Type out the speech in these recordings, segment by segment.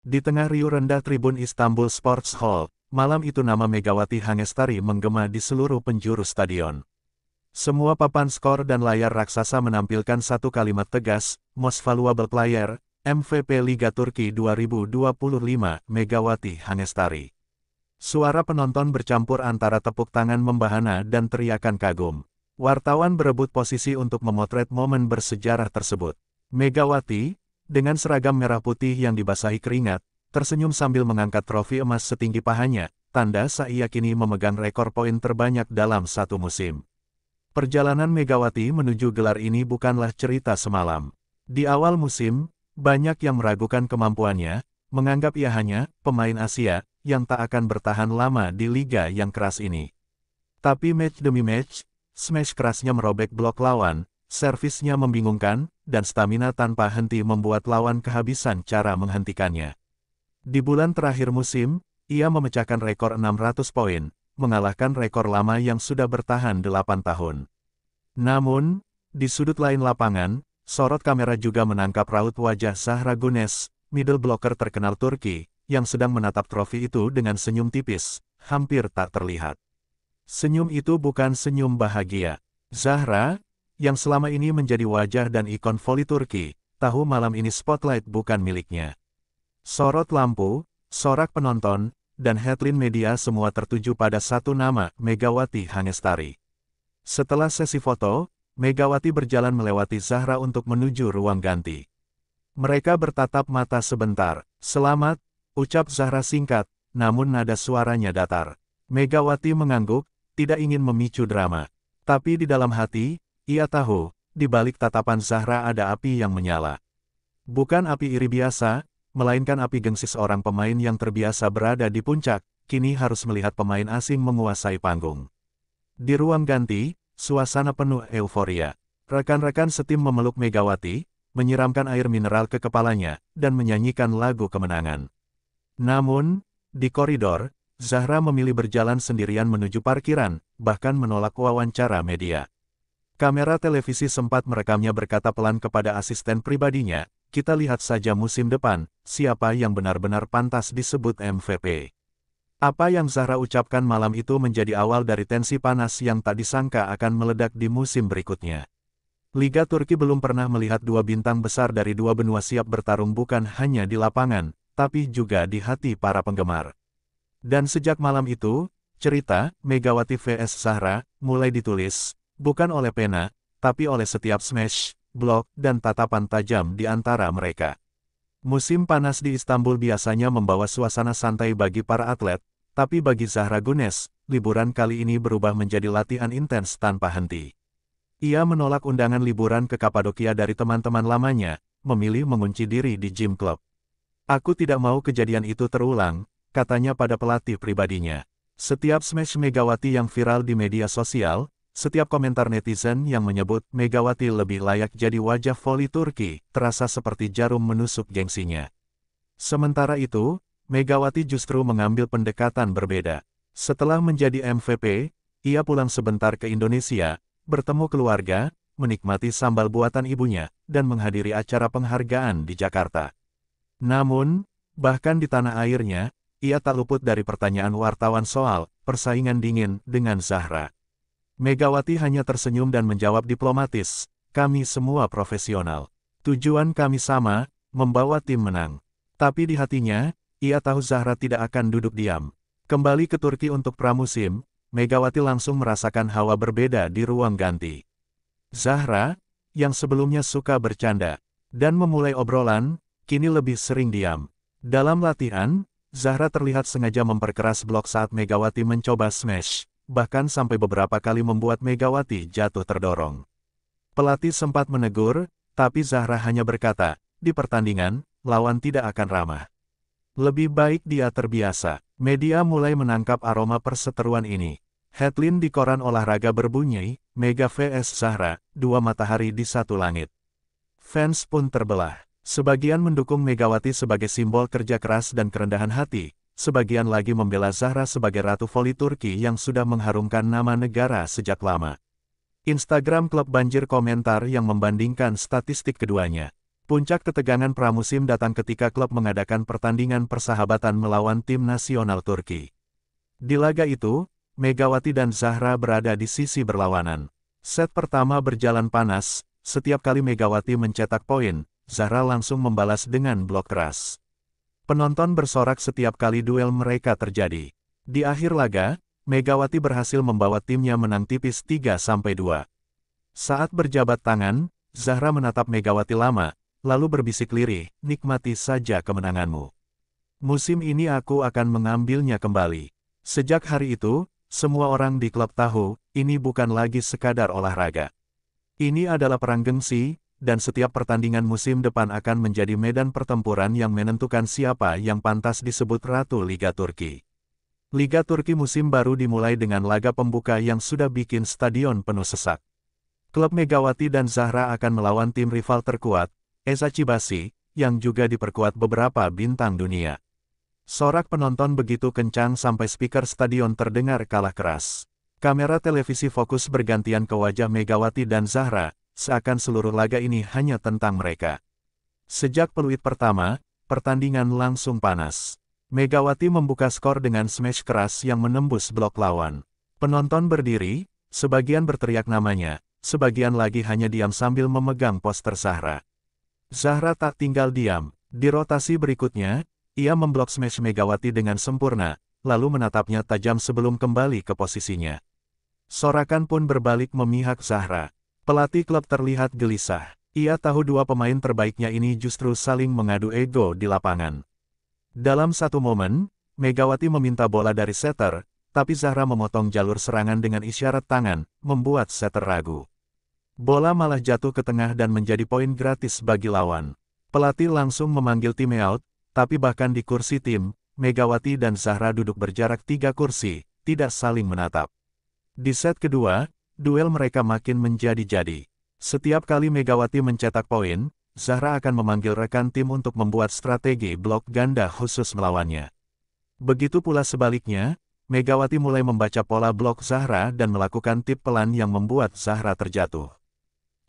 Di tengah riuh rendah tribun Istanbul Sports Hall, malam itu nama Megawati Hangestari menggema di seluruh penjuru stadion. Semua papan skor dan layar raksasa menampilkan satu kalimat tegas, Most Valuable Player, MVP Liga Turki 2025, Megawati Hangestari. Suara penonton bercampur antara tepuk tangan membahana dan teriakan kagum. Wartawan berebut posisi untuk memotret momen bersejarah tersebut. Megawati, dengan seragam merah putih yang dibasahi keringat, tersenyum sambil mengangkat trofi emas setinggi pahanya, tanda ia kini memegang rekor poin terbanyak dalam satu musim. Perjalanan Megawati menuju gelar ini bukanlah cerita semalam. Di awal musim, banyak yang meragukan kemampuannya, menganggap ia hanya pemain Asia yang tak akan bertahan lama di liga yang keras ini. Tapi match demi match, smash kerasnya merobek blok lawan, servisnya membingungkan, dan stamina tanpa henti membuat lawan kehabisan cara menghentikannya. Di bulan terakhir musim, ia memecahkan rekor 600 poin, mengalahkan rekor lama yang sudah bertahan 8 tahun. Namun, di sudut lain lapangan, sorot kamera juga menangkap raut wajah Zahra Güneş, middle blocker terkenal Turki, yang sedang menatap trofi itu dengan senyum tipis, hampir tak terlihat. Senyum itu bukan senyum bahagia. Zahra, yang selama ini menjadi wajah dan ikon voli Turki, tahu malam ini spotlight bukan miliknya. Sorot lampu, sorak penonton, dan headline media semua tertuju pada satu nama, Megawati Hangestari. Setelah sesi foto, Megawati berjalan melewati Zahra untuk menuju ruang ganti. Mereka bertatap mata sebentar. "Selamat," ucap Zahra singkat, namun nada suaranya datar. Megawati mengangguk, tidak ingin memicu drama. Tapi di dalam hati, ia tahu, di balik tatapan Zahra ada api yang menyala. Bukan api iri biasa, melainkan api gengsi seorang pemain yang terbiasa berada di puncak, kini harus melihat pemain asing menguasai panggung. Di ruang ganti, suasana penuh euforia. Rekan-rekan setim memeluk Megawati, menyiramkan air mineral ke kepalanya, dan menyanyikan lagu kemenangan. Namun, di koridor, Zahra memilih berjalan sendirian menuju parkiran, bahkan menolak wawancara media. Kamera televisi sempat merekamnya berkata pelan kepada asisten pribadinya, "Kita lihat saja musim depan, siapa yang benar-benar pantas disebut MVP." Apa yang Zahra ucapkan malam itu menjadi awal dari tensi panas yang tak disangka akan meledak di musim berikutnya. Liga Turki belum pernah melihat dua bintang besar dari dua benua siap bertarung bukan hanya di lapangan, tapi juga di hati para penggemar. Dan sejak malam itu, cerita Megawati vs Zahra mulai ditulis, bukan oleh pena, tapi oleh setiap smash, blok, dan tatapan tajam di antara mereka. Musim panas di Istanbul biasanya membawa suasana santai bagi para atlet, tapi bagi Zahra Güneş, liburan kali ini berubah menjadi latihan intens tanpa henti. Ia menolak undangan liburan ke Kapadokia dari teman-teman lamanya, memilih mengunci diri di gym club. "Aku tidak mau kejadian itu terulang," katanya pada pelatih pribadinya. Setiap smash Megawati yang viral di media sosial, setiap komentar netizen yang menyebut Megawati lebih layak jadi wajah voli Turki, terasa seperti jarum menusuk gengsinya. Sementara itu, Megawati justru mengambil pendekatan berbeda. Setelah menjadi MVP, ia pulang sebentar ke Indonesia, bertemu keluarga, menikmati sambal buatan ibunya, dan menghadiri acara penghargaan di Jakarta. Namun, bahkan di tanah airnya, ia tak luput dari pertanyaan wartawan soal persaingan dingin dengan Zahra. Megawati hanya tersenyum dan menjawab diplomatis, "Kami semua profesional. Tujuan kami sama, membawa tim menang." Tapi di hatinya, ia tahu Zahra tidak akan duduk diam. Kembali ke Turki untuk pramusim, Megawati langsung merasakan hawa berbeda di ruang ganti. Zahra, yang sebelumnya suka bercanda dan memulai obrolan, kini lebih sering diam. Dalam latihan, Zahra terlihat sengaja memperkeras blok saat Megawati mencoba smash, bahkan sampai beberapa kali membuat Megawati jatuh terdorong. Pelatih sempat menegur, tapi Zahra hanya berkata, "Di pertandingan, lawan tidak akan ramah. Lebih baik dia terbiasa." Media mulai menangkap aroma perseteruan ini. Headline di koran olahraga berbunyi, "Mega vs Zahra, dua matahari di satu langit." Fans pun terbelah. Sebagian mendukung Megawati sebagai simbol kerja keras dan kerendahan hati, sebagian lagi membela Zahra sebagai ratu voli Turki yang sudah mengharumkan nama negara sejak lama. Instagram klub banjir komentar yang membandingkan statistik keduanya. Puncak ketegangan pramusim datang ketika klub mengadakan pertandingan persahabatan melawan tim nasional Turki. Di laga itu, Megawati dan Zahra berada di sisi berlawanan. Set pertama berjalan panas, setiap kali Megawati mencetak poin, Zahra langsung membalas dengan blok keras. Penonton bersorak setiap kali duel mereka terjadi. Di akhir laga, Megawati berhasil membawa timnya menang tipis 3-2. Saat berjabat tangan, Zahra menatap Megawati lama, lalu berbisik lirih, nikmati saja kemenanganmu. Musim ini aku akan mengambilnya kembali. Sejak hari itu, semua orang di klub tahu, ini bukan lagi sekadar olahraga. Ini adalah perang gengsi, dan setiap pertandingan musim depan akan menjadi medan pertempuran yang menentukan siapa yang pantas disebut Ratu Liga Turki. Liga Turki musim baru dimulai dengan laga pembuka yang sudah bikin stadion penuh sesak. Klub Megawati dan Zahra akan melawan tim rival terkuat, Eczacıbaşı, yang juga diperkuat beberapa bintang dunia. Sorak penonton begitu kencang sampai speaker stadion terdengar kalah keras. Kamera televisi fokus bergantian ke wajah Megawati dan Zahra, seakan seluruh laga ini hanya tentang mereka. Sejak peluit pertama, pertandingan langsung panas. Megawati membuka skor dengan smash keras yang menembus blok lawan. Penonton berdiri, sebagian berteriak namanya, sebagian lagi hanya diam sambil memegang poster Zahra. Zahra tak tinggal diam. Di rotasi berikutnya, ia memblok smash Megawati dengan sempurna, lalu menatapnya tajam sebelum kembali ke posisinya. Sorakan pun berbalik memihak Zahra. Pelatih klub terlihat gelisah. Ia tahu dua pemain terbaiknya ini justru saling mengadu ego di lapangan. Dalam satu momen, Megawati meminta bola dari setter, tapi Zahra memotong jalur serangan dengan isyarat tangan, membuat setter ragu. Bola malah jatuh ke tengah dan menjadi poin gratis bagi lawan. Pelatih langsung memanggil timeout, tapi bahkan di kursi tim, Megawati dan Zahra duduk berjarak 3 kursi, tidak saling menatap. Di set kedua, duel mereka makin menjadi-jadi. Setiap kali Megawati mencetak poin, Zahra akan memanggil rekan tim untuk membuat strategi blok ganda khusus melawannya. Begitu pula sebaliknya, Megawati mulai membaca pola blok Zahra dan melakukan tip pelan yang membuat Zahra terjatuh.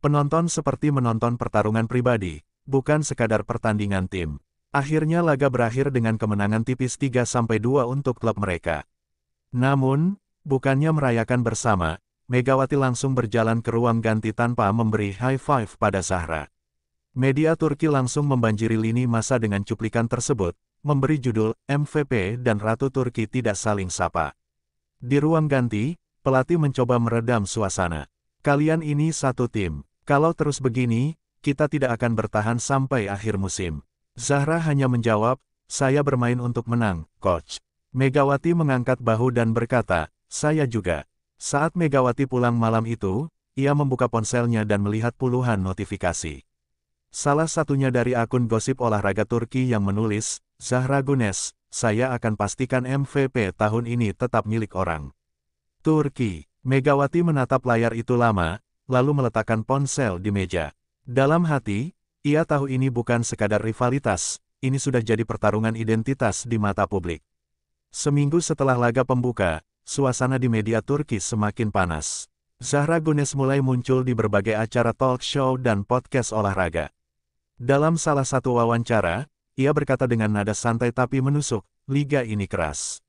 Penonton seperti menonton pertarungan pribadi, bukan sekadar pertandingan tim. Akhirnya laga berakhir dengan kemenangan tipis 3-2 untuk klub mereka. Namun, bukannya merayakan bersama, Megawati langsung berjalan ke ruang ganti tanpa memberi high five pada Zahra. Media Turki langsung membanjiri lini masa dengan cuplikan tersebut, memberi judul MVP dan Ratu Turki tidak saling sapa. Di ruang ganti, pelatih mencoba meredam suasana. Kalian ini satu tim. Kalau terus begini, kita tidak akan bertahan sampai akhir musim. Zahra hanya menjawab, saya bermain untuk menang, coach. Megawati mengangkat bahu dan berkata, saya juga. Saat Megawati pulang malam itu, ia membuka ponselnya dan melihat puluhan notifikasi. Salah satunya dari akun gosip olahraga Turki yang menulis, Zahra Güneş, saya akan pastikan MVP tahun ini tetap milik orang. Turki. Megawati menatap layar itu lama, lalu meletakkan ponsel di meja. Dalam hati, ia tahu ini bukan sekadar rivalitas, ini sudah jadi pertarungan identitas di mata publik. Seminggu setelah laga pembuka, suasana di media Turki semakin panas. Zahra Güneş mulai muncul di berbagai acara talk show dan podcast olahraga. Dalam salah satu wawancara, ia berkata dengan nada santai tapi menusuk, liga ini keras.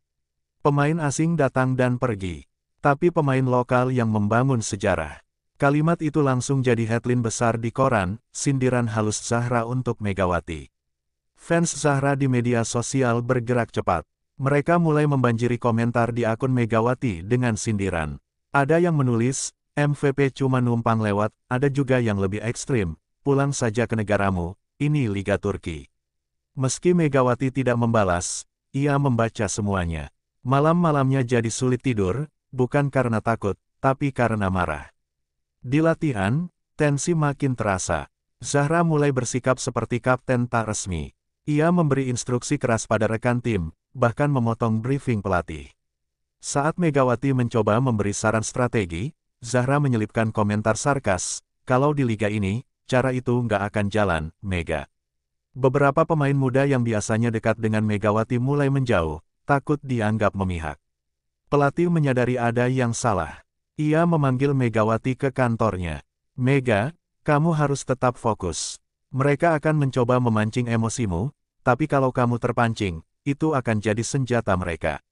Pemain asing datang dan pergi, tapi pemain lokal yang membangun sejarah. Kalimat itu langsung jadi headline besar di koran, sindiran halus Zahra untuk Megawati. Fans Zahra di media sosial bergerak cepat. Mereka mulai membanjiri komentar di akun Megawati dengan sindiran. Ada yang menulis, MVP cuma numpang lewat, ada juga yang lebih ekstrim, pulang saja ke negaramu, ini Liga Turki. Meski Megawati tidak membalas, ia membaca semuanya. Malam-malamnya jadi sulit tidur, bukan karena takut, tapi karena marah. Di latihan, tensi makin terasa. Zahra mulai bersikap seperti kapten tak resmi. Ia memberi instruksi keras pada rekan tim, bahkan memotong briefing pelatih. Saat Megawati mencoba memberi saran strategi, Zahra menyelipkan komentar sarkas, kalau di liga ini, cara itu nggak akan jalan, Mega. Beberapa pemain muda yang biasanya dekat dengan Megawati mulai menjauh, takut dianggap memihak. Pelatih menyadari ada yang salah. Ia memanggil Megawati ke kantornya. Mega, kamu harus tetap fokus. Mereka akan mencoba memancing emosimu, tapi kalau kamu terpancing, itu akan jadi senjata mereka.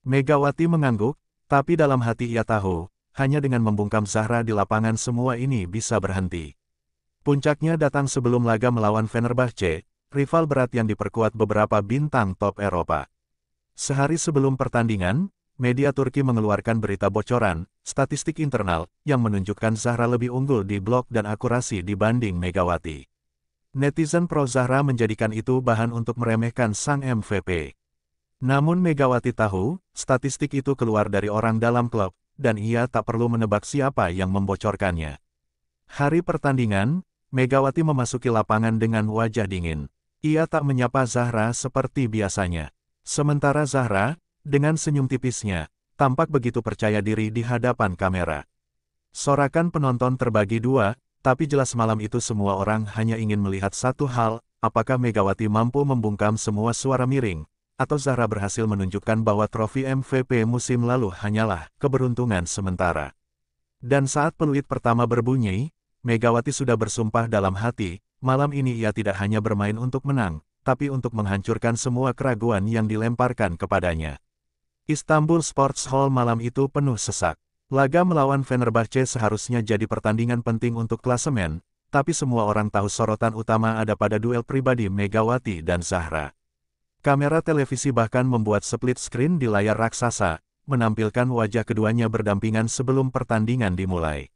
Megawati mengangguk, tapi dalam hati ia tahu, hanya dengan membungkam Zahra di lapangan semua ini bisa berhenti. Puncaknya datang sebelum laga melawan Fenerbahce, rival berat yang diperkuat beberapa bintang top Eropa. Sehari sebelum pertandingan, media Turki mengeluarkan berita bocoran, statistik internal, yang menunjukkan Zahra lebih unggul di blok dan akurasi dibanding Megawati. Netizen pro Zahra menjadikan itu bahan untuk meremehkan sang MVP. Namun Megawati tahu, statistik itu keluar dari orang dalam klub, dan ia tak perlu menebak siapa yang membocorkannya. Hari pertandingan, Megawati memasuki lapangan dengan wajah dingin. Ia tak menyapa Zahra seperti biasanya. Sementara Zahra, dengan senyum tipisnya, tampak begitu percaya diri di hadapan kamera. Sorakan penonton terbagi dua, tapi jelas malam itu semua orang hanya ingin melihat satu hal, apakah Megawati mampu membungkam semua suara miring, atau Zahra berhasil menunjukkan bahwa trofi MVP musim lalu hanyalah keberuntungan sementara. Dan saat peluit pertama berbunyi, Megawati sudah bersumpah dalam hati, malam ini ia tidak hanya bermain untuk menang, tapi untuk menghancurkan semua keraguan yang dilemparkan kepadanya. Istanbul Sports Hall malam itu penuh sesak. Laga melawan Fenerbahce seharusnya jadi pertandingan penting untuk klasemen, tapi semua orang tahu sorotan utama ada pada duel pribadi Megawati dan Zahra. Kamera televisi bahkan membuat split screen di layar raksasa, menampilkan wajah keduanya berdampingan sebelum pertandingan dimulai.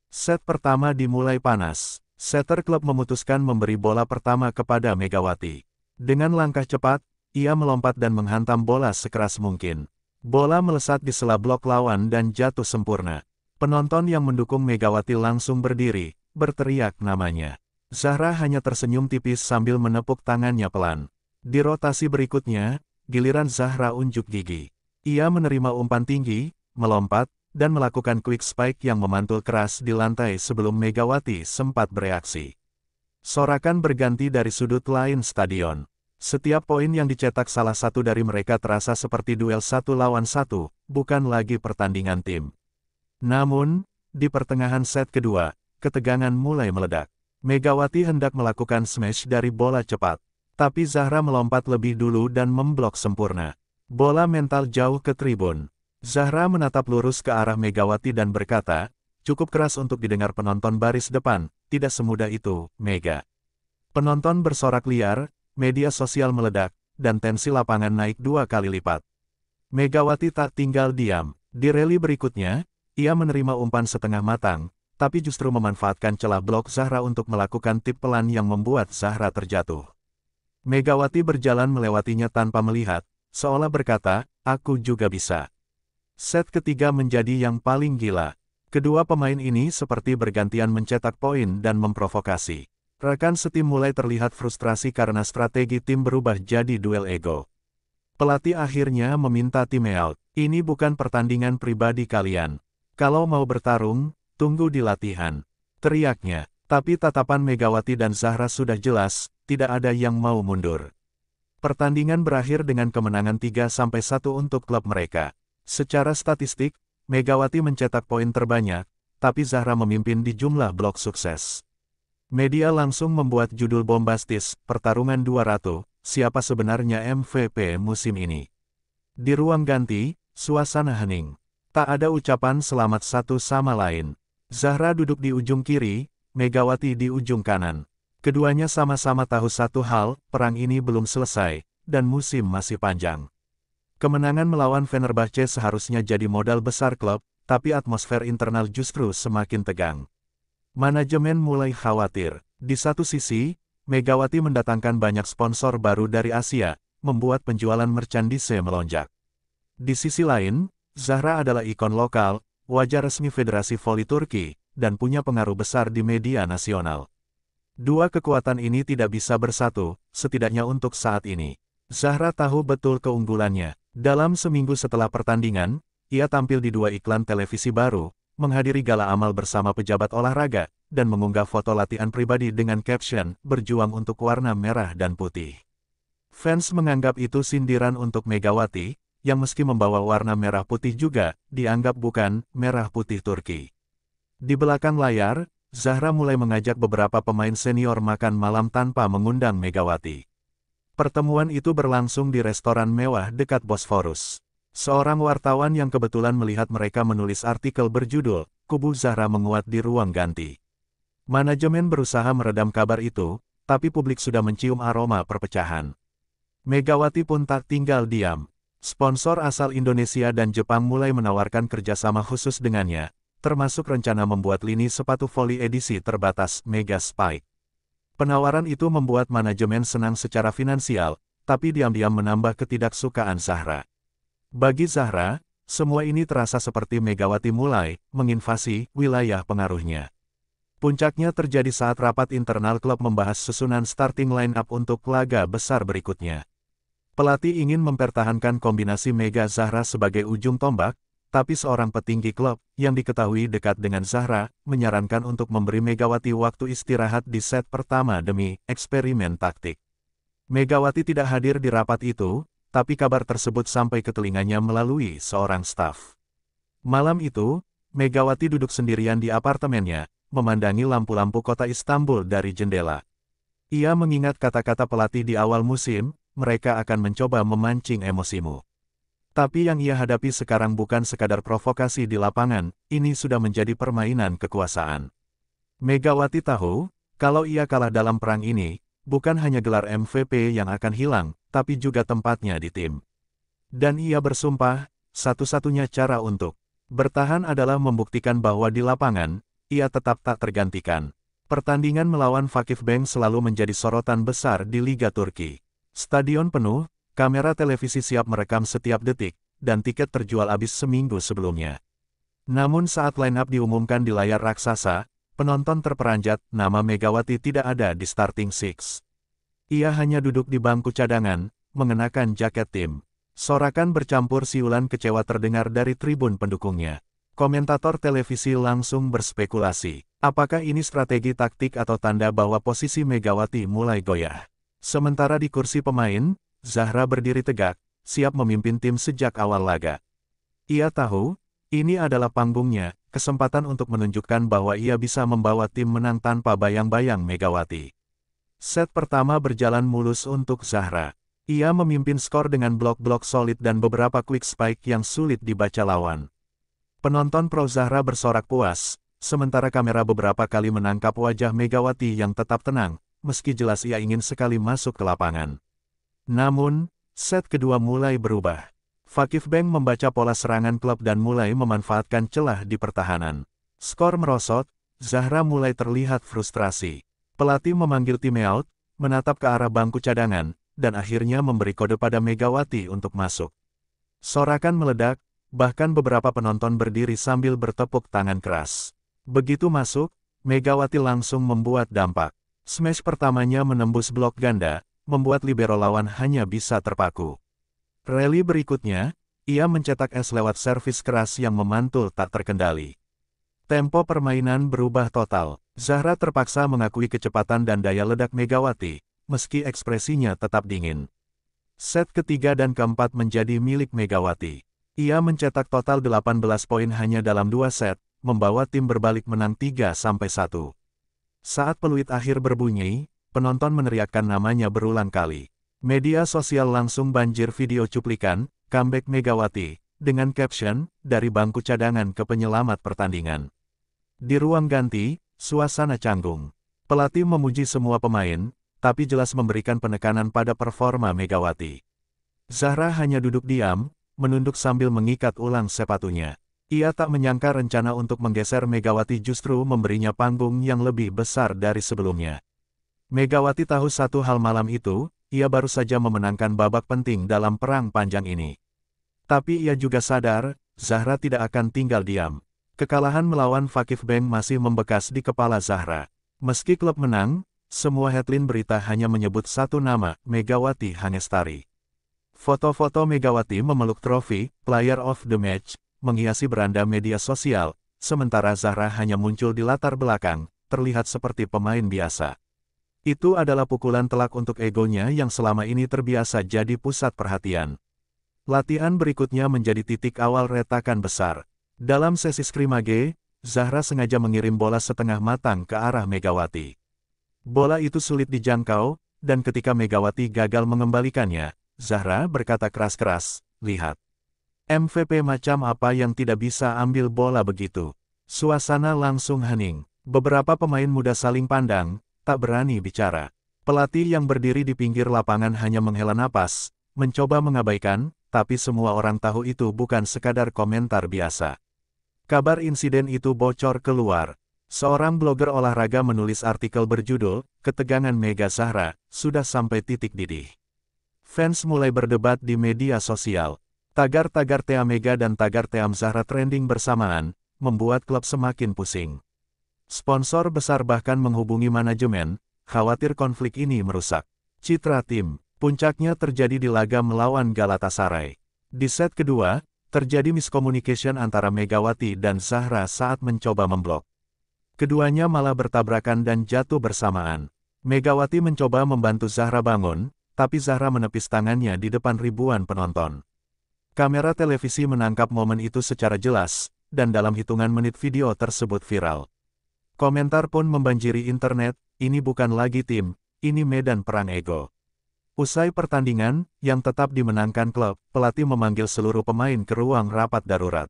Set pertama dimulai panas. Setter klub memutuskan memberi bola pertama kepada Megawati. Dengan langkah cepat, ia melompat dan menghantam bola sekeras mungkin. Bola melesat di sela blok lawan dan jatuh sempurna. Penonton yang mendukung Megawati langsung berdiri, berteriak namanya. Zahra hanya tersenyum tipis sambil menepuk tangannya pelan. Di rotasi berikutnya, giliran Zahra unjuk gigi. Ia menerima umpan tinggi, melompat, dan melakukan quick spike yang memantul keras di lantai sebelum Megawati sempat bereaksi. Sorakan berganti dari sudut lain stadion. Setiap poin yang dicetak salah satu dari mereka terasa seperti duel 1-1, bukan lagi pertandingan tim. Namun, di pertengahan set kedua, ketegangan mulai meledak. Megawati hendak melakukan smash dari bola cepat, tapi Zahra melompat lebih dulu dan memblok sempurna. Bola mental jauh ke tribun. Zahra menatap lurus ke arah Megawati dan berkata, "Cukup keras untuk didengar penonton baris depan, tidak semudah itu, Mega." Penonton bersorak liar, media sosial meledak, dan tensi lapangan naik 2 kali lipat. Megawati tak tinggal diam. Di rally berikutnya, ia menerima umpan setengah matang, tapi justru memanfaatkan celah blok Zahra untuk melakukan tip pelan yang membuat Zahra terjatuh. Megawati berjalan melewatinya tanpa melihat, seolah berkata, "Aku juga bisa." Set ketiga menjadi yang paling gila. Kedua pemain ini seperti bergantian mencetak poin dan memprovokasi. Rekan setim mulai terlihat frustrasi karena strategi tim berubah jadi duel ego. Pelatih akhirnya meminta timeout. "Ini bukan pertandingan pribadi kalian. Kalau mau bertarung, tunggu di latihan," teriaknya. Tapi tatapan Megawati dan Zahra sudah jelas, tidak ada yang mau mundur. Pertandingan berakhir dengan kemenangan 3-1 untuk klub mereka. Secara statistik, Megawati mencetak poin terbanyak, tapi Zahra memimpin di jumlah blok sukses. Media langsung membuat judul bombastis, "Pertarungan 200, siapa sebenarnya MVP musim ini?" Di ruang ganti, suasana hening. Tak ada ucapan selamat satu sama lain. Zahra duduk di ujung kiri, Megawati di ujung kanan. Keduanya sama-sama tahu satu hal, perang ini belum selesai, dan musim masih panjang. Kemenangan melawan Fenerbahce seharusnya jadi modal besar klub, tapi atmosfer internal justru semakin tegang. Manajemen mulai khawatir. Di satu sisi, Megawati mendatangkan banyak sponsor baru dari Asia, membuat penjualan merchandise melonjak. Di sisi lain, Zahra adalah ikon lokal, wajah resmi Federasi Voli Turki, dan punya pengaruh besar di media nasional. Dua kekuatan ini tidak bisa bersatu, setidaknya untuk saat ini. Zahra tahu betul keunggulannya. Dalam seminggu setelah pertandingan, ia tampil di 2 iklan televisi baru, menghadiri gala amal bersama pejabat olahraga, dan mengunggah foto latihan pribadi dengan caption, "Berjuang untuk warna merah dan putih." Fans menganggap itu sindiran untuk Megawati, yang meski membawa warna merah putih juga, dianggap bukan merah putih Turki. Di belakang layar, Zahra mulai mengajak beberapa pemain senior makan malam tanpa mengundang Megawati. Pertemuan itu berlangsung di restoran mewah dekat Bosphorus. Seorang wartawan yang kebetulan melihat mereka menulis artikel berjudul, "Kubu Zahra menguat di ruang ganti." Manajemen berusaha meredam kabar itu, tapi publik sudah mencium aroma perpecahan. Megawati pun tak tinggal diam. Sponsor asal Indonesia dan Jepang mulai menawarkan kerjasama khusus dengannya, termasuk rencana membuat lini sepatu voli edisi terbatas Mega Spike. Penawaran itu membuat manajemen senang secara finansial, tapi diam-diam menambah ketidaksukaan Zahra. Bagi Zahra, semua ini terasa seperti Megawati mulai menginvasi wilayah pengaruhnya. Puncaknya terjadi saat rapat internal klub membahas susunan starting line-up untuk laga besar berikutnya. Pelatih ingin mempertahankan kombinasi Mega Zahra sebagai ujung tombak, tapi seorang petinggi klub, yang diketahui dekat dengan Zahra, menyarankan untuk memberi Megawati waktu istirahat di set pertama demi eksperimen taktik. Megawati tidak hadir di rapat itu, tapi kabar tersebut sampai ke telinganya melalui seorang staf. Malam itu, Megawati duduk sendirian di apartemennya, memandangi lampu-lampu kota Istanbul dari jendela. Ia mengingat kata-kata pelatih di awal musim, mereka akan mencoba memancing emosimu. Tapi yang ia hadapi sekarang bukan sekadar provokasi di lapangan, ini sudah menjadi permainan kekuasaan. Megawati tahu, kalau ia kalah dalam perang ini, bukan hanya gelar MVP yang akan hilang, tapi juga tempatnya di tim. Dan ia bersumpah, satu-satunya cara untuk bertahan adalah membuktikan bahwa di lapangan, ia tetap tak tergantikan. Pertandingan melawan Vakifbank selalu menjadi sorotan besar di Liga Turki. Stadion penuh, kamera televisi siap merekam setiap detik, dan tiket terjual habis seminggu sebelumnya. Namun saat line-up diumumkan di layar raksasa, penonton terperanjat, nama Megawati tidak ada di starting six. Ia hanya duduk di bangku cadangan, mengenakan jaket tim. Sorakan bercampur siulan kecewa terdengar dari tribun pendukungnya. Komentator televisi langsung berspekulasi, apakah ini strategi taktik atau tanda bahwa posisi Megawati mulai goyah. Sementara di kursi pemain, Zahra berdiri tegak, siap memimpin tim sejak awal laga. Ia tahu, ini adalah panggungnya, kesempatan untuk menunjukkan bahwa ia bisa membawa tim menang tanpa bayang-bayang Megawati. Set pertama berjalan mulus untuk Zahra. Ia memimpin skor dengan blok-blok solid dan beberapa quick spike yang sulit dibaca lawan. Penonton pro Zahra bersorak puas, sementara kamera beberapa kali menangkap wajah Megawati yang tetap tenang, meski jelas ia ingin sekali masuk ke lapangan. Namun, set kedua mulai berubah. Vakifbank membaca pola serangan klub dan mulai memanfaatkan celah di pertahanan. Skor merosot, Zahra mulai terlihat frustrasi. Pelatih memanggil timeout, menatap ke arah bangku cadangan, dan akhirnya memberi kode pada Megawati untuk masuk. Sorakan meledak, bahkan beberapa penonton berdiri sambil bertepuk tangan keras. Begitu masuk, Megawati langsung membuat dampak. Smash pertamanya menembus blok ganda, membuat libero lawan hanya bisa terpaku. Rally berikutnya, ia mencetak es lewat servis keras yang memantul tak terkendali. Tempo permainan berubah total. Zahra terpaksa mengakui kecepatan dan daya ledak Megawati, meski ekspresinya tetap dingin. Set ketiga dan keempat menjadi milik Megawati. Ia mencetak total 18 poin hanya dalam 2 set, membawa tim berbalik menang 3-1. Saat peluit akhir berbunyi, penonton meneriakkan namanya berulang kali. Media sosial langsung banjir video cuplikan, comeback Megawati, dengan caption, dari bangku cadangan ke penyelamat pertandingan. Di ruang ganti, suasana canggung. Pelatih memuji semua pemain, tapi jelas memberikan penekanan pada performa Megawati. Zahra hanya duduk diam, menunduk sambil mengikat ulang sepatunya. Ia tak menyangka rencana untuk menggeser Megawati justru memberinya panggung yang lebih besar dari sebelumnya. Megawati tahu satu hal malam itu, ia baru saja memenangkan babak penting dalam perang panjang ini. Tapi ia juga sadar, Zahra tidak akan tinggal diam. Kekalahan melawan Vakifbank masih membekas di kepala Zahra. Meski klub menang, semua headline berita hanya menyebut satu nama, Megawati Hangestari. Foto-foto Megawati memeluk trofi, Player of the Match, menghiasi beranda media sosial, sementara Zahra hanya muncul di latar belakang, terlihat seperti pemain biasa. Itu adalah pukulan telak untuk egonya yang selama ini terbiasa jadi pusat perhatian. Latihan berikutnya menjadi titik awal retakan besar. Dalam sesi skrimage, Zahra sengaja mengirim bola setengah matang ke arah Megawati. Bola itu sulit dijangkau, dan ketika Megawati gagal mengembalikannya, Zahra berkata keras-keras, "Lihat. MVP macam apa yang tidak bisa ambil bola begitu?" Suasana langsung hening. Beberapa pemain muda saling pandang, tak berani bicara. Pelatih yang berdiri di pinggir lapangan hanya menghela napas, mencoba mengabaikan, tapi semua orang tahu itu bukan sekadar komentar biasa. Kabar insiden itu bocor keluar. Seorang blogger olahraga menulis artikel berjudul, "Ketegangan Mega Zahra, sudah sampai titik didih." Fans mulai berdebat di media sosial. Tagar-tagar Thea Mega dan tagar Thea Zahra trending bersamaan, membuat klub semakin pusing. Sponsor besar bahkan menghubungi manajemen, khawatir konflik ini merusak citra tim. Puncaknya terjadi di laga melawan Galatasaray. Di set kedua, terjadi miscommunication antara Megawati dan Zahra saat mencoba memblok. Keduanya malah bertabrakan dan jatuh bersamaan. Megawati mencoba membantu Zahra bangun, tapi Zahra menepis tangannya di depan ribuan penonton. Kamera televisi menangkap momen itu secara jelas, dan dalam hitungan menit video tersebut viral. Komentar pun membanjiri internet, "Ini bukan lagi tim, ini medan perang ego." Usai pertandingan, yang tetap dimenangkan klub, pelatih memanggil seluruh pemain ke ruang rapat darurat.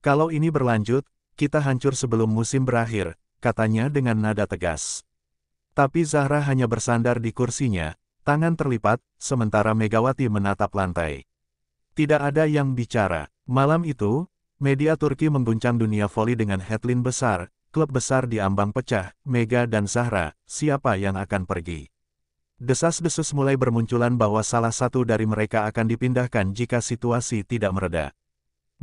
"Kalau ini berlanjut, kita hancur sebelum musim berakhir," katanya dengan nada tegas. Tapi Zahra hanya bersandar di kursinya, tangan terlipat, sementara Megawati menatap lantai. Tidak ada yang bicara. Malam itu, media Turki mengguncang dunia voli dengan headline besar, "Klub besar di ambang pecah, Mega dan Zahra, siapa yang akan pergi?" Desas-desus mulai bermunculan bahwa salah satu dari mereka akan dipindahkan jika situasi tidak mereda.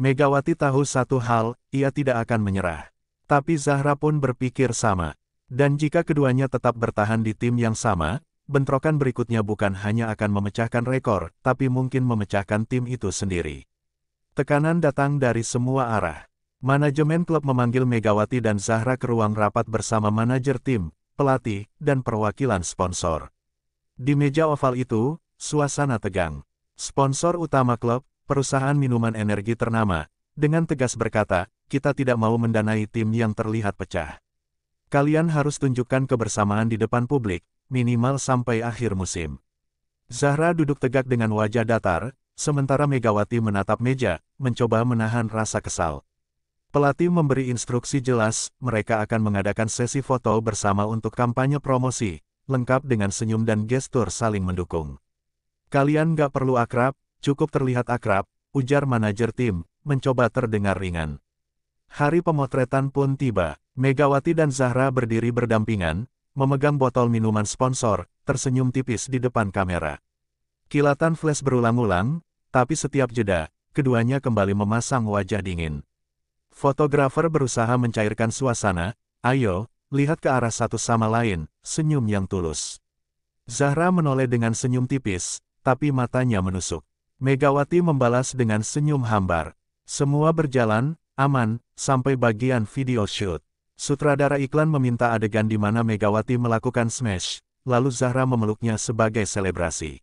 Megawati tahu satu hal, ia tidak akan menyerah. Tapi Zahra pun berpikir sama. Dan jika keduanya tetap bertahan di tim yang sama, bentrokan berikutnya bukan hanya akan memecahkan rekor, tapi mungkin memecahkan tim itu sendiri. Tekanan datang dari semua arah. Manajemen klub memanggil Megawati dan Zahra ke ruang rapat bersama manajer tim, pelatih, dan perwakilan sponsor. Di meja oval itu, suasana tegang. Sponsor utama klub, perusahaan minuman energi ternama, dengan tegas berkata, "Kita tidak mau mendanai tim yang terlihat pecah. Kalian harus tunjukkan kebersamaan di depan publik, minimal sampai akhir musim." Zahra duduk tegak dengan wajah datar, sementara Megawati menatap meja, mencoba menahan rasa kesal. Pelatih memberi instruksi jelas, mereka akan mengadakan sesi foto bersama untuk kampanye promosi, lengkap dengan senyum dan gestur saling mendukung. "Kalian gak perlu akrab, cukup terlihat akrab," ujar manajer tim, mencoba terdengar ringan. Hari pemotretan pun tiba. Megawati dan Zahra berdiri berdampingan, memegang botol minuman sponsor, tersenyum tipis di depan kamera. Kilatan flash berulang-ulang, tapi setiap jeda, keduanya kembali memasang wajah dingin. Fotografer berusaha mencairkan suasana, "Ayo, lihat ke arah satu sama lain," senyum yang tulus. Zahra menoleh dengan senyum tipis, tapi matanya menusuk. Megawati membalas dengan senyum hambar. Semua berjalan, aman, sampai bagian video shoot. Sutradara iklan meminta adegan di mana Megawati melakukan smash, lalu Zahra memeluknya sebagai selebrasi.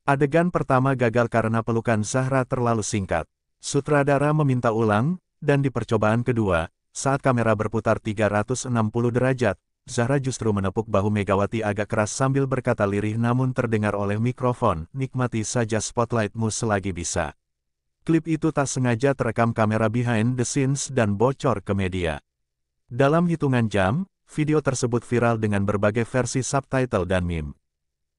Adegan pertama gagal karena pelukan Zahra terlalu singkat. Sutradara meminta ulang, dan di percobaan kedua, saat kamera berputar 360 derajat, Zahra justru menepuk bahu Megawati agak keras sambil berkata lirih namun terdengar oleh mikrofon, "Nikmati saja spotlightmu selagi bisa." Klip itu tak sengaja terekam kamera behind the scenes dan bocor ke media. Dalam hitungan jam, video tersebut viral dengan berbagai versi subtitle dan meme.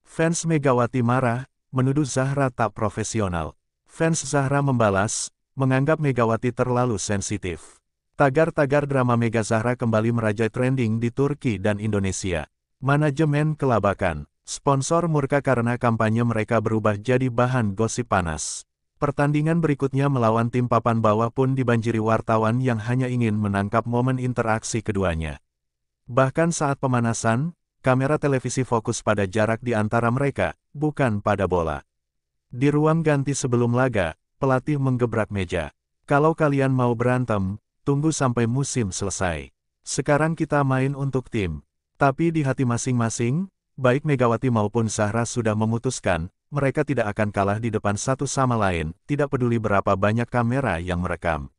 Fans Megawati marah, menuduh Zahra tak profesional. Fans Zahra membalas, menganggap Megawati terlalu sensitif. Tagar-tagar drama Mega Zahra kembali merajai trending di Turki dan Indonesia. Manajemen kelabakan. Sponsor murka karena kampanye mereka berubah jadi bahan gosip panas. Pertandingan berikutnya melawan tim papan bawah pun dibanjiri wartawan yang hanya ingin menangkap momen interaksi keduanya. Bahkan saat pemanasan, kamera televisi fokus pada jarak di antara mereka, bukan pada bola. Di ruang ganti sebelum laga, pelatih menggebrak meja. "Kalau kalian mau berantem, tunggu sampai musim selesai. Sekarang kita main untuk tim." Tapi di hati masing-masing, baik Megawati maupun Zahra sudah memutuskan, mereka tidak akan kalah di depan satu sama lain, tidak peduli berapa banyak kamera yang merekam.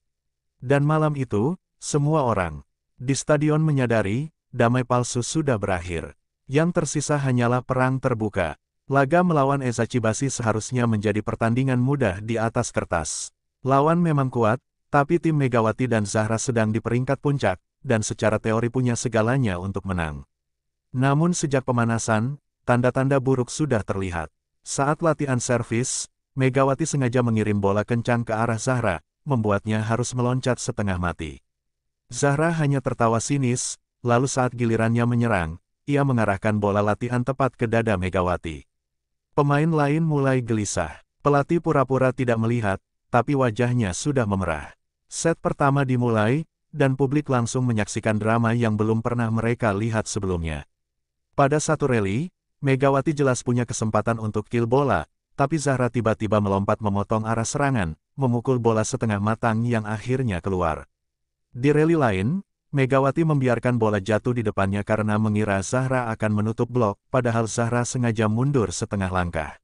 Dan malam itu, Semua orang di stadion menyadari, damai palsu sudah berakhir. Yang tersisa hanyalah perang terbuka. Laga melawan Eza Chibasi seharusnya menjadi pertandingan mudah di atas kertas. Lawan memang kuat, tapi tim Megawati dan Zahra sedang di peringkat puncak, dan secara teori punya segalanya untuk menang. Namun sejak pemanasan, tanda-tanda buruk sudah terlihat. Saat latihan servis, Megawati sengaja mengirim bola kencang ke arah Zahra, membuatnya harus meloncat setengah mati. Zahra hanya tertawa sinis, lalu saat gilirannya menyerang, ia mengarahkan bola latihan tepat ke dada Megawati. Pemain lain mulai gelisah. Pelatih pura-pura tidak melihat, tapi wajahnya sudah memerah. Set pertama dimulai, dan publik langsung menyaksikan drama yang belum pernah mereka lihat sebelumnya. Pada satu rally, Megawati jelas punya kesempatan untuk kill bola, tapi Zahra tiba-tiba melompat memotong arah serangan, memukul bola setengah matang yang akhirnya keluar. Di rally lain, Megawati membiarkan bola jatuh di depannya karena mengira Zahra akan menutup blok, padahal Zahra sengaja mundur setengah langkah.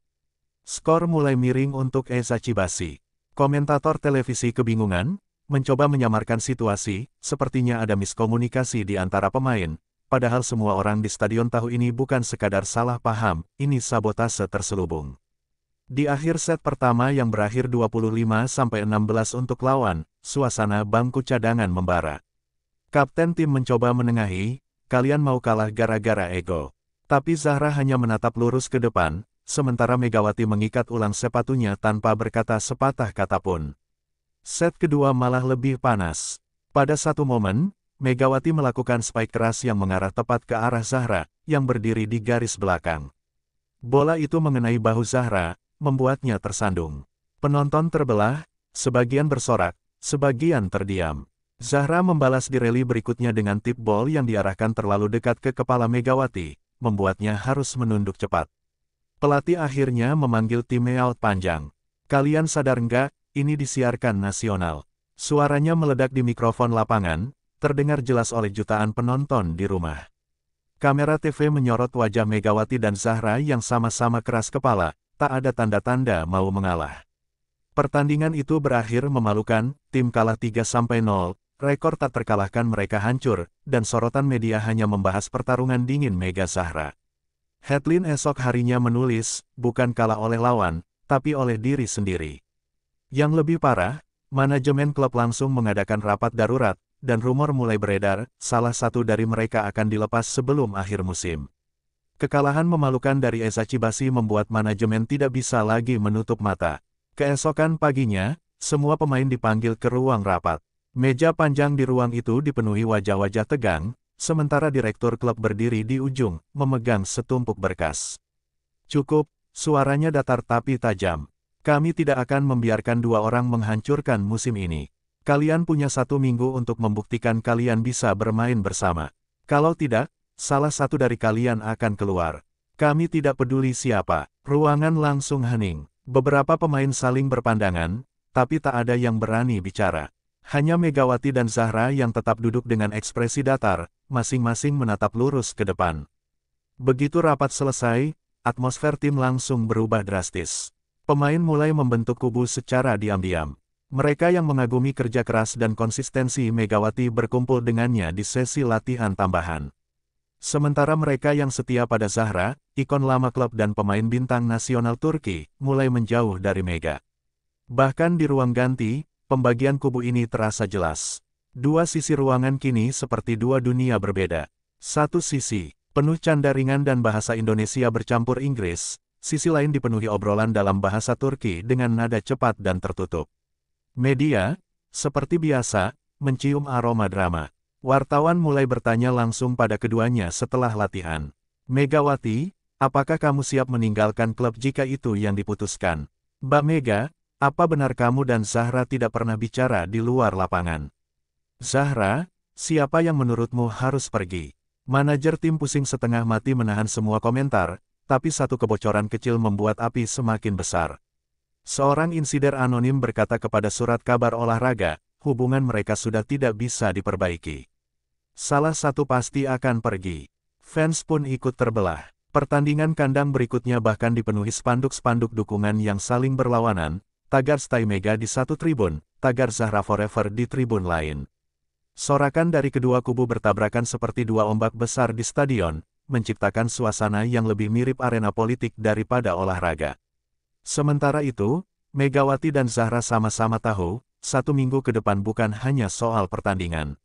Skor mulai miring untuk Eza Chibasi. Komentator televisi kebingungan, mencoba menyamarkan situasi, sepertinya ada miskomunikasi di antara pemain, padahal semua orang di stadion tahu ini bukan sekadar salah paham, ini sabotase terselubung. Di akhir set pertama yang berakhir 25-16 untuk lawan, suasana bangku cadangan membara. Kapten tim mencoba menengahi, kalian mau kalah gara-gara ego. Tapi Zahra hanya menatap lurus ke depan, sementara Megawati mengikat ulang sepatunya tanpa berkata sepatah kata pun. Set kedua malah lebih panas. Pada satu momen, Megawati melakukan spike keras yang mengarah tepat ke arah Zahra, yang berdiri di garis belakang. Bola itu mengenai bahu Zahra, membuatnya tersandung. Penonton terbelah, sebagian bersorak, sebagian terdiam. Zahra membalas di rally berikutnya dengan tip ball yang diarahkan terlalu dekat ke kepala Megawati, membuatnya harus menunduk cepat. Pelatih akhirnya memanggil timeout panjang. Kalian sadar nggak, ini disiarkan nasional. Suaranya meledak di mikrofon lapangan, terdengar jelas oleh jutaan penonton di rumah. Kamera TV menyorot wajah Megawati dan Zahra yang sama-sama keras kepala, tak ada tanda-tanda mau mengalah. Pertandingan itu berakhir memalukan, tim kalah 3-0, rekor tak terkalahkan mereka hancur, dan sorotan media hanya membahas pertarungan dingin Mega Zahra. Headline esok harinya menulis, bukan kalah oleh lawan, tapi oleh diri sendiri. Yang lebih parah, manajemen klub langsung mengadakan rapat darurat, dan rumor mulai beredar, salah satu dari mereka akan dilepas sebelum akhir musim. Kekalahan memalukan dari Eza Chibasi membuat manajemen tidak bisa lagi menutup mata. Keesokan paginya, semua pemain dipanggil ke ruang rapat. Meja panjang di ruang itu dipenuhi wajah-wajah tegang, sementara direktur klub berdiri di ujung, memegang setumpuk berkas. Cukup, suaranya datar tapi tajam. Kami tidak akan membiarkan dua orang menghancurkan musim ini. Kalian punya 1 minggu untuk membuktikan kalian bisa bermain bersama. Kalau tidak, salah satu dari kalian akan keluar. Kami tidak peduli siapa. Ruangan langsung hening. Beberapa pemain saling berpandangan, tapi tak ada yang berani bicara. Hanya Megawati dan Zahra yang tetap duduk dengan ekspresi datar, masing-masing menatap lurus ke depan. Begitu rapat selesai, atmosfer tim langsung berubah drastis. Pemain mulai membentuk kubu secara diam-diam. Mereka yang mengagumi kerja keras dan konsistensi Megawati berkumpul dengannya di sesi latihan tambahan. Sementara mereka yang setia pada Zahra, ikon lama klub dan pemain bintang nasional Turki, mulai menjauh dari Mega. Bahkan di ruang ganti, pembagian kubu ini terasa jelas. Dua sisi ruangan kini seperti dua dunia berbeda. Satu sisi, penuh canda ringan dan bahasa Indonesia bercampur Inggris, sisi lain dipenuhi obrolan dalam bahasa Turki dengan nada cepat dan tertutup. Media, seperti biasa, mencium aroma drama. Wartawan mulai bertanya langsung pada keduanya setelah latihan. Megawati, apakah kamu siap meninggalkan klub jika itu yang diputuskan? Mbak Mega, apa benar kamu dan Zahra tidak pernah bicara di luar lapangan? Zahra, siapa yang menurutmu harus pergi? Manajer tim pusing setengah mati menahan semua komentar, tapi satu kebocoran kecil membuat api semakin besar. Seorang insider anonim berkata kepada surat kabar olahraga, hubungan mereka sudah tidak bisa diperbaiki. Salah satu pasti akan pergi. Fans pun ikut terbelah. Pertandingan kandang berikutnya bahkan dipenuhi spanduk-spanduk dukungan yang saling berlawanan, tagar Stay Mega di satu tribun, tagar Zahra Forever di tribun lain. Sorakan dari kedua kubu bertabrakan seperti dua ombak besar di stadion, menciptakan suasana yang lebih mirip arena politik daripada olahraga. Sementara itu, Megawati dan Zahra sama-sama tahu, 1 minggu ke depan bukan hanya soal pertandingan.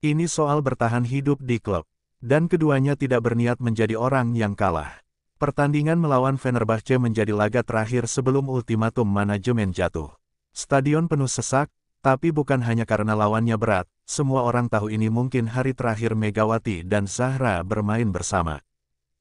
Ini soal bertahan hidup di klub. Dan keduanya tidak berniat menjadi orang yang kalah. Pertandingan melawan Fenerbahce menjadi laga terakhir sebelum ultimatum manajemen jatuh. Stadion penuh sesak, tapi bukan hanya karena lawannya berat, semua orang tahu ini mungkin hari terakhir Megawati dan Zahra bermain bersama.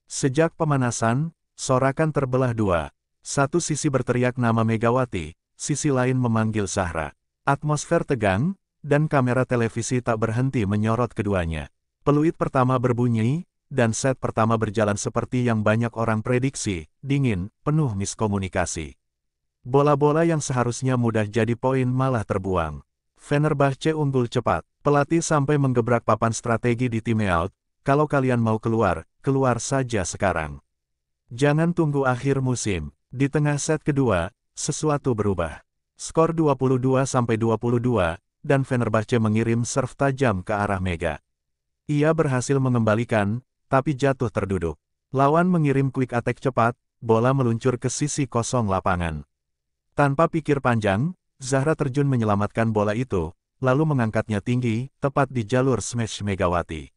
Sejak pemanasan, sorakan terbelah dua. Satu sisi berteriak nama Megawati, sisi lain memanggil Zahra. Atmosfer tegang, dan kamera televisi tak berhenti menyorot keduanya. Peluit pertama berbunyi, dan set pertama berjalan seperti yang banyak orang prediksi, dingin, penuh miskomunikasi. Bola-bola yang seharusnya mudah jadi poin malah terbuang. Fenerbahce unggul cepat, pelatih sampai menggebrak papan strategi di timeout, kalau kalian mau keluar, keluar saja sekarang. Jangan tunggu akhir musim. Di tengah set kedua, sesuatu berubah. Skor 22-22, dan Fenerbahce mengirim serve tajam ke arah Mega. Ia berhasil mengembalikan, tapi jatuh terduduk. Lawan mengirim quick attack cepat, bola meluncur ke sisi kosong lapangan. Tanpa pikir panjang, Zahra terjun menyelamatkan bola itu, lalu mengangkatnya tinggi, tepat di jalur smash Megawati.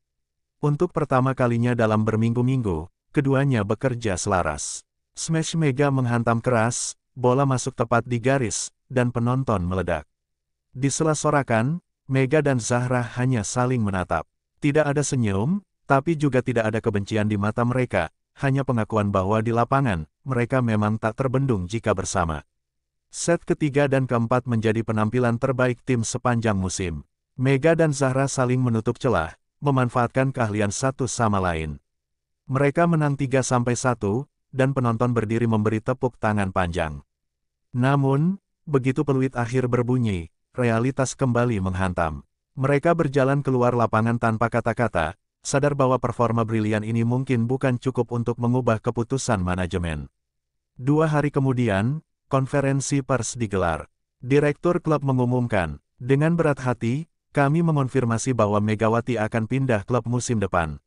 Untuk pertama kalinya dalam berminggu-minggu, keduanya bekerja selaras. Smash Mega menghantam keras, bola masuk tepat di garis, dan penonton meledak. Di sela sorakan, Mega dan Zahra hanya saling menatap. Tidak ada senyum, tapi juga tidak ada kebencian di mata mereka, hanya pengakuan bahwa di lapangan, mereka memang tak terbendung jika bersama. Set ketiga dan keempat menjadi penampilan terbaik tim sepanjang musim. Mega dan Zahra saling menutup celah, memanfaatkan keahlian satu sama lain. Mereka menang 3-1, dan penonton berdiri memberi tepuk tangan panjang. Namun, begitu peluit akhir berbunyi, realitas kembali menghantam. Mereka berjalan keluar lapangan tanpa kata-kata, sadar bahwa performa brilian ini mungkin bukan cukup untuk mengubah keputusan manajemen. 2 hari kemudian, konferensi pers digelar. Direktur klub mengumumkan, dengan berat hati, kami mengonfirmasi bahwa Megawati akan pindah klub musim depan.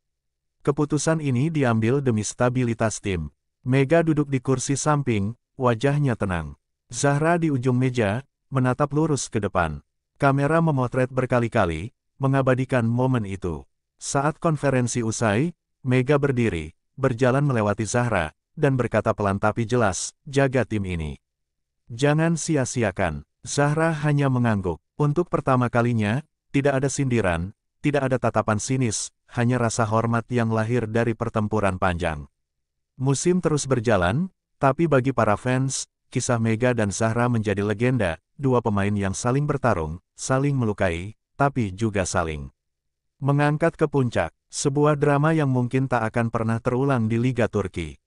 Keputusan ini diambil demi stabilitas tim. Mega duduk di kursi samping, wajahnya tenang. Zahra di ujung meja, menatap lurus ke depan. Kamera memotret berkali-kali, mengabadikan momen itu. Saat konferensi usai, Mega berdiri, berjalan melewati Zahra, dan berkata pelan tapi jelas, jaga tim ini. Jangan sia-siakan. Zahra hanya mengangguk. Untuk pertama kalinya, tidak ada sindiran, tidak ada tatapan sinis, hanya rasa hormat yang lahir dari pertempuran panjang. Musim terus berjalan, tapi bagi para fans, kisah Mega dan Zahra menjadi legenda, dua pemain yang saling bertarung, saling melukai, tapi juga saling mengangkat ke puncak, sebuah drama yang mungkin tak akan pernah terulang di Liga Turki.